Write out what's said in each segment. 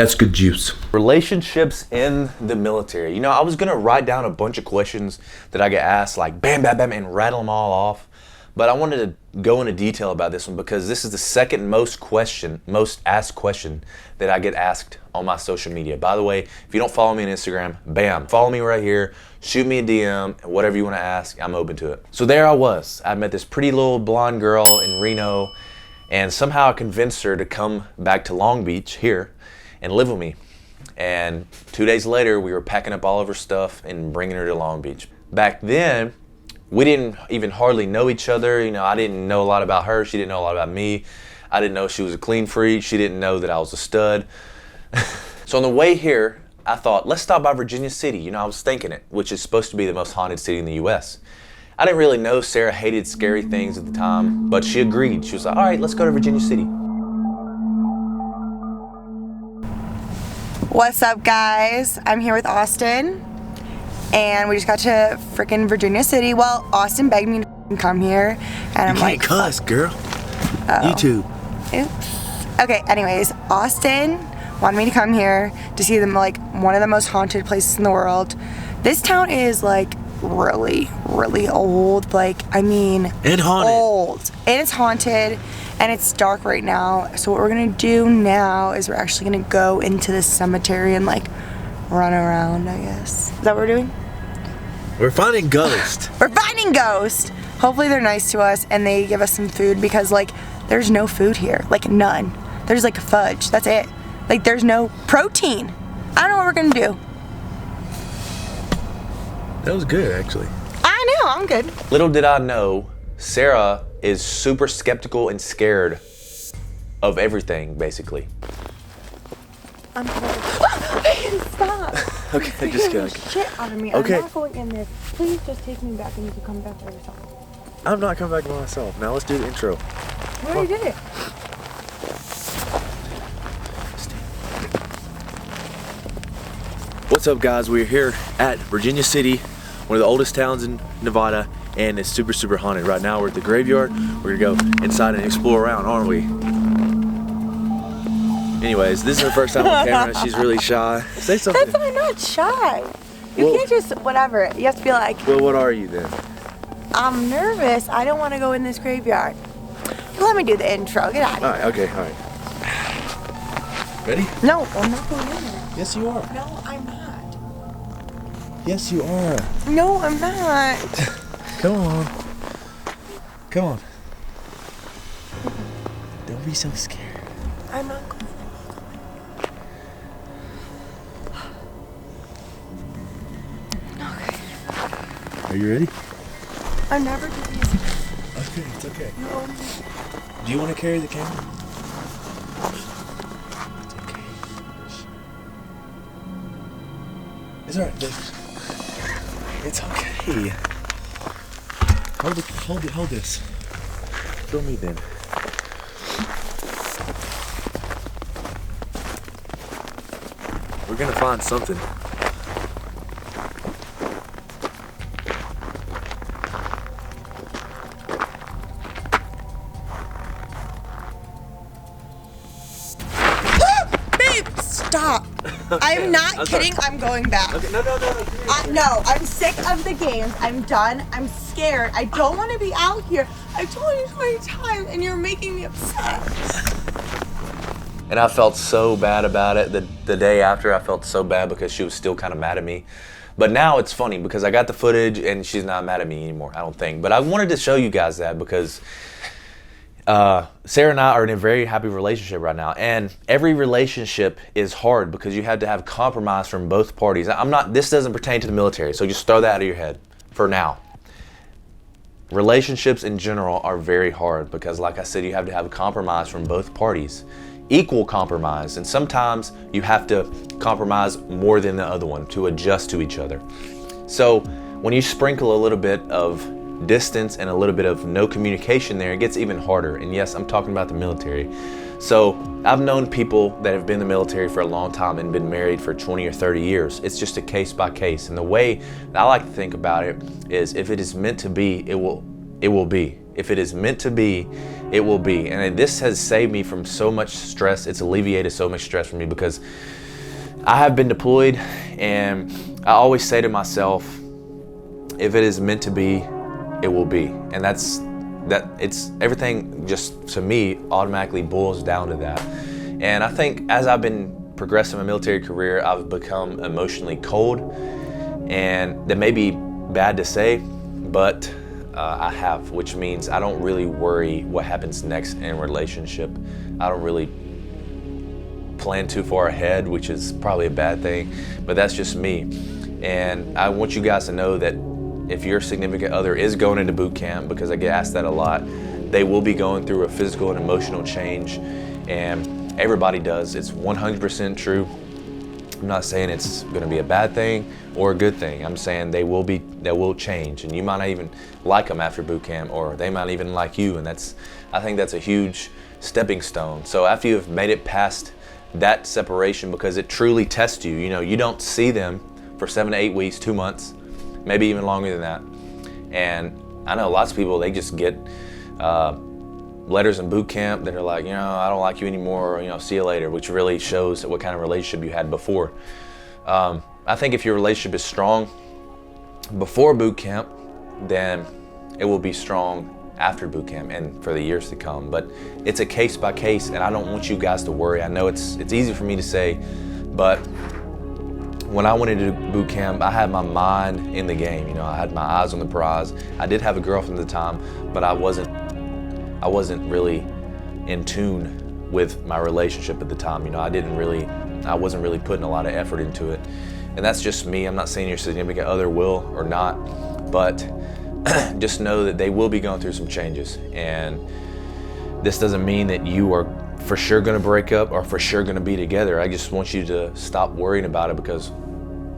That's good juice. Relationships in the military. You know, I was gonna write down a bunch of questions that I get asked, like bam, bam, bam, and rattle them all off. But I wanted to go into detail about this one because this is the second most asked question that I get asked on my social media. By the way, if you don't follow me on Instagram, bam, follow me right here, shoot me a DM, whatever you want to ask, I'm open to it. So there I was. I met this pretty little blonde girl in Reno, and somehow I convinced her to come back to Long Beach here and live with me. And 2 days later, we were packing up all of her stuff and bringing her to Long Beach. Back then, we didn't even hardly know each other. You know, I didn't know a lot about her. She didn't know a lot about me. I didn't know she was a clean freak. She didn't know that I was a stud. So on the way here, I thought, let's stop by Virginia City. You know, I was thinking it, which is supposed to be the most haunted city in the US. I didn't really know Sarah hated scary things at the time, but she agreed. She was like, all right, let's go to Virginia City. What's up, guys? I'm here with Austen, and we just got to freaking Virginia City. Well, Austen begged me to come here, and I'm like, You can't cuss, girl. oh. YouTube. Oops. Okay, anyways, Austen wanted me to come here to see them, like, one of the most haunted places in the world. This town is, like, really, really old. Like, I mean, And haunted. old. And it's haunted, and it's dark right now. So what we're gonna do now is we're actually gonna go into the cemetery and, like, run around, I guess. Is that what we're doing? We're finding ghosts. We're finding ghosts. Hopefully they're nice to us and they give us some food, because, like, there's no food here. Like, none. There's, like, fudge. That's it. Like, there's no protein. I don't know what we're gonna do. That was good, actually. I know, I'm good. Little did I know, Sarah is super skeptical and scared of everything, basically. I'm sorry. Stop. Okay, You're just scaring kidding. the shit out of me. Okay. I'm not going in there. Please just take me back and you can come back by yourself. I'm not coming back by myself. Now let's do the intro. We already did it. What's up, guys? We're here at Virginia City, one of the oldest towns in Nevada, and it's super, super haunted. Right now we're at the graveyard. We're gonna go inside and explore around, aren't we? Anyways, this is her first time on camera. She's really shy. Say something. That's why I'm not shy. You Well- can't just whatever. You have to be like, Well, what are you then? I'm nervous. I don't want to go in this graveyard. Let me do the intro. Get out of All here. right, okay, all right. Ready? No, I'm not going in there. Yes, you are. No, I'm not. Yes, you are. No, I'm not. Come on. Come on. Don't be so scared. I'm not going. Okay. Are you ready? I never do these. Okay, it's okay. No. Do you want to carry the camera? It's okay. It's alright, babe. It's okay. Hold this. Film me then. We're gonna find something. Babe, stop. I'm not kidding. I'm going back. Okay, no. No, I'm sick of the games. I'm done. I'm scared. I don't want to be out here. I've told you so many times, and you're making me upset. And I felt so bad about it. The day after, I felt so bad because she was still kind of mad at me. But now it's funny because I got the footage and she's not mad at me anymore, I don't think. But I wanted to show you guys that because Sarah and I are in a very happy relationship right now. And every relationship is hard because you have to have compromise from both parties. This doesn't pertain to the military, so just throw that out of your head for now. Relationships in general are very hard because, like I said, you have to have a compromise from both parties. Equal compromise, and sometimes you have to compromise more than the other one to adjust to each other. So when you sprinkle a little bit of distance and a little bit of no communication there, it gets even harder. And yes, I'm talking about the military. So I've known people that have been in the military for a long time and been married for 20 or 30 years. It's just a case by case. And the way that I like to think about it is, if it is meant to be, it will be. If it is meant to be, it will be. And this has saved me from so much stress. It's alleviated so much stress from me because I have been deployed, and I always say to myself, if it is meant to be, it will be. And it's everything just to me automatically boils down to that. And I think as I've been progressing my military career, I've become emotionally cold, and that may be bad to say, but I have, which means I don't really worry what happens next in a relationship. I don't really plan too far ahead, which is probably a bad thing, but that's just me. And I want you guys to know that if your significant other is going into boot camp, because I get asked that a lot, they will be going through a physical and emotional change, and everybody does. It's 100% true. I'm not saying it's going to be a bad thing or a good thing. I'm saying they will change, and you might not even like them after boot camp, or they might even like you, and I think that's a huge stepping stone. So after you've made it past that separation, because it truly tests you, you don't see them for 7 to 8 weeks, 2 months, maybe even longer than that. And I know lots of people, they just get letters in boot camp that are like, I don't like you anymore, or, see you later, which really shows what kind of relationship you had before. I think if your relationship is strong before boot camp, then it will be strong after boot camp and for the years to come. But it's a case by case, and I don't want you guys to worry. I know it's easy for me to say, but when I went into boot camp, I had my mind in the game. I had my eyes on the prize. I did have a girlfriend at the time, but I wasn't really in tune with my relationship at the time. I wasn't really putting a lot of effort into it. And that's just me. I'm not saying your significant other will or not, but just know that they will be going through some changes. And this doesn't mean that you are for sure going to break up or for sure going to be together. I just want you to stop worrying about it, because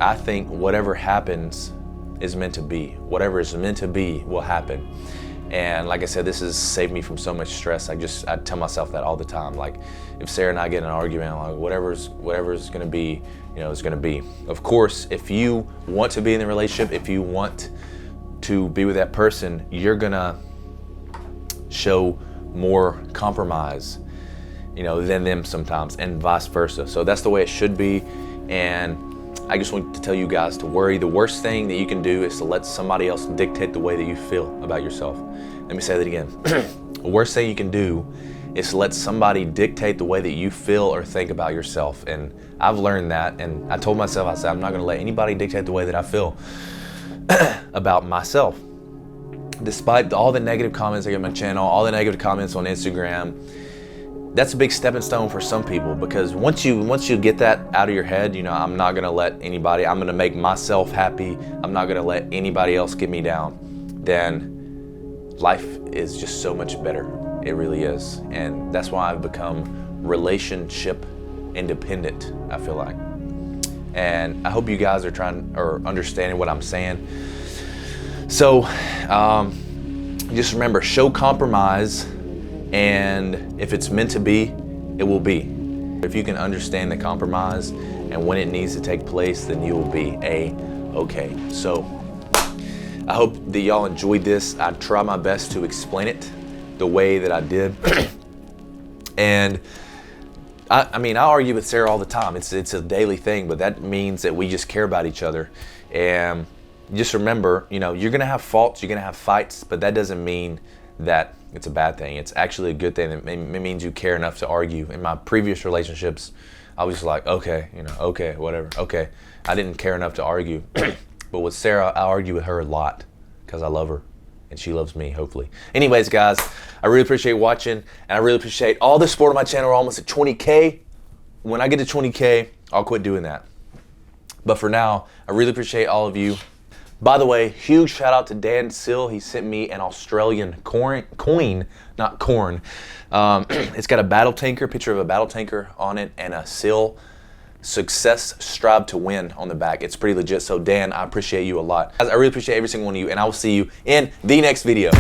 I think whatever happens is meant to be. Whatever is meant to be will happen. And like I said, this has saved me from so much stress. I tell myself that all the time. Like, if Sarah and I get in an argument, I'm like, whatever's going to be, is going to be. Of course, if you want to be in the relationship, if you want to be with that person, you're going to show more compromise, than them sometimes, and vice versa. So that's the way it should be. And I just want to tell you guys to worry. The worst thing that you can do is to let somebody else dictate the way that you feel about yourself. Let me say that again. The worst thing you can do is to let somebody dictate the way that you feel or think about yourself. And I've learned that, and I told myself, I said, I'm not going to let anybody dictate the way that I feel about myself. Despite all the negative comments I get on my channel, all the negative comments on Instagram, that's a big stepping stone for some people, because once you get that out of your head, I'm not going to let anybody, I'm going to make myself happy, I'm not going to let anybody else get me down, then life is just so much better. It really is. And that's why I've become relationship independent, I feel like. And I hope you guys are understanding what I'm saying. So just remember, show compromise, and if it's meant to be, it will be. If you can understand the compromise and when it needs to take place, then you will be okay. So I hope that y'all enjoyed this. I try my best to explain it the way that I did. And I argue with Sarah all the time. It's a daily thing, but that means that we just care about each other. And just remember, you're gonna have faults, you're gonna have fights, but that doesn't mean that it's a bad thing. It's actually a good thing. It means you care enough to argue. In my previous relationships, I was like, okay, whatever, okay. I didn't care enough to argue. But with Sarah, I argue with her a lot because I love her and she loves me, hopefully. Anyways, guys, I really appreciate watching, and I really appreciate all the support of my channel. We're almost at 20K. When I get to 20K, I'll quit doing that. But for now, I really appreciate all of you. By the way, huge shout out to Dan Sill. He sent me an Australian coin, not corn. It's got a battle tanker, picture of a battle tanker on it, and a Sill success, strive to win on the back. It's pretty legit. So Dan, I appreciate you a lot. Guys, I really appreciate every single one of you, and I will see you in the next video.